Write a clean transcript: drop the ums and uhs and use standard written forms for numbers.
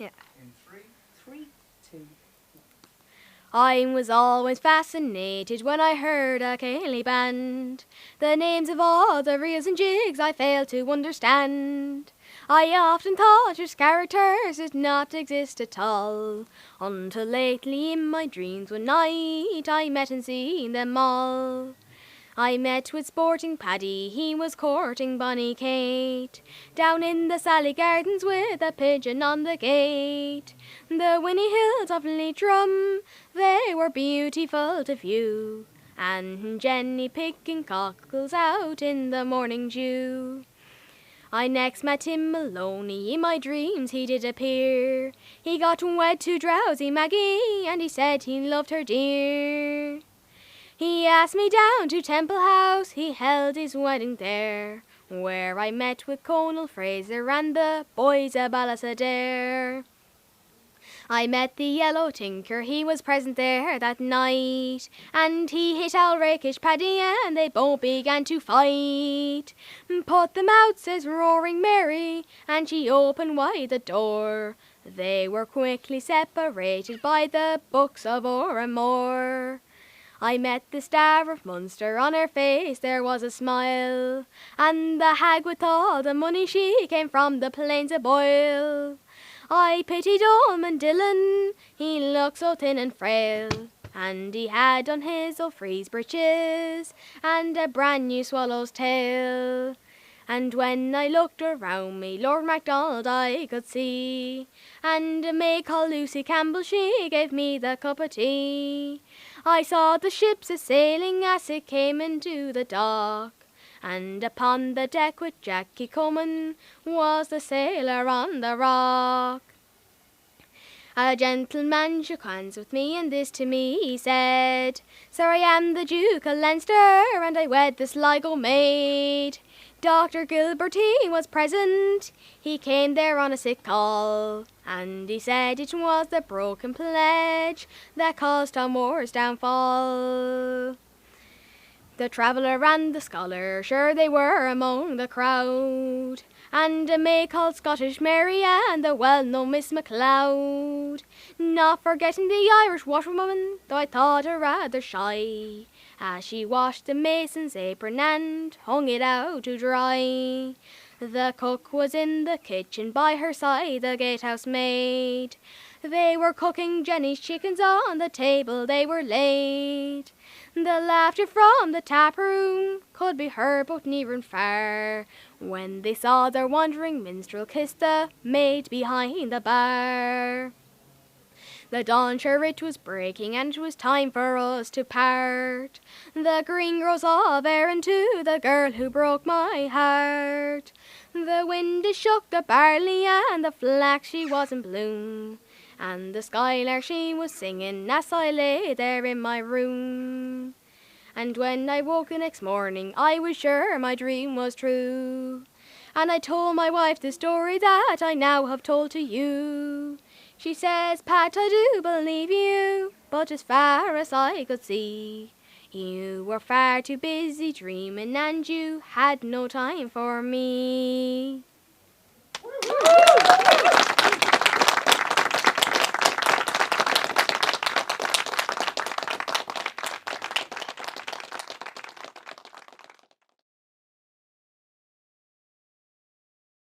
Yeah. In three, two. I was always fascinated when I heard a ceilidh band. The names of all the reels and jigs I failed to understand. I often thought its characters did not exist at all, until lately in my dreams one night I met and seen them all. I met with sporting Paddy, he was courting bonny Kate, down in the Sally Gardens with a pigeon on the gate. The winny hills of Leitrim, they were beautiful to view, and Jenny picking cockles out in the morning dew. I next met Tim Maloney, in my dreams he did appear. He got wed to drowsy Maggie, and he said he loved her dear. He asked me down to Temple House, he held his wedding there, where I met with Conal Fraser and the boys of Ballasadair. I met the yellow tinker, he was present there that night, and he hit our rakish Paddy and they both began to fight. Put them out, says roaring Mary, and she opened wide the door. They were quickly separated by the books of Oramore. I met the Star of Munster, on her face there was a smile, and the hag with all the money, she came from the plains of Boyle. I pitied Ormond Dillon, he looked so thin and frail, and he had on his old frieze breeches, and a brand new swallow's tail. And when I looked around me, Lord MacDonald I could see, and a maid called Lucy Campbell, she gave me the cup of tea. I saw the ships a-sailing as it came into the dock, and upon the deck with Jackie Coman was the sailor on the rock. A gentleman shook hands with me, and this to me he said, "Sir, I am the Duke of Leinster, and I wed the Sligo maid." Dr. Gilbert, he was present, he came there on a sick call, and he said it was the broken pledge that caused Tom Moore's downfall. The traveller and the scholar, sure they were among the crowd, and a maid called Scottish Mary and the well-known Miss MacLeod, not forgetting the Irish washerwoman, though I thought her rather shy, as she washed the mason's apron and hung it out to dry. The cook was in the kitchen, by her side the gatehouse maid. They were cooking Jenny's chickens, on the table they were laid. The laughter from the tap room could be heard both near and far, when they saw their wandering minstrel kiss the maid behind the bar. The dawn sure it was breaking, and it was time for us to part. The green grows of Erin to the girl who broke my heart. The wind it shook the barley, and the flax she was in bloom, and the skylark she was singing as I lay there in my room. And when I woke the next morning, I was sure my dream was true, and I told my wife the story that I now have told to you. She says, "Pat, I do believe you, but as far as I could see, you were far too busy dreaming, and you had no time for me."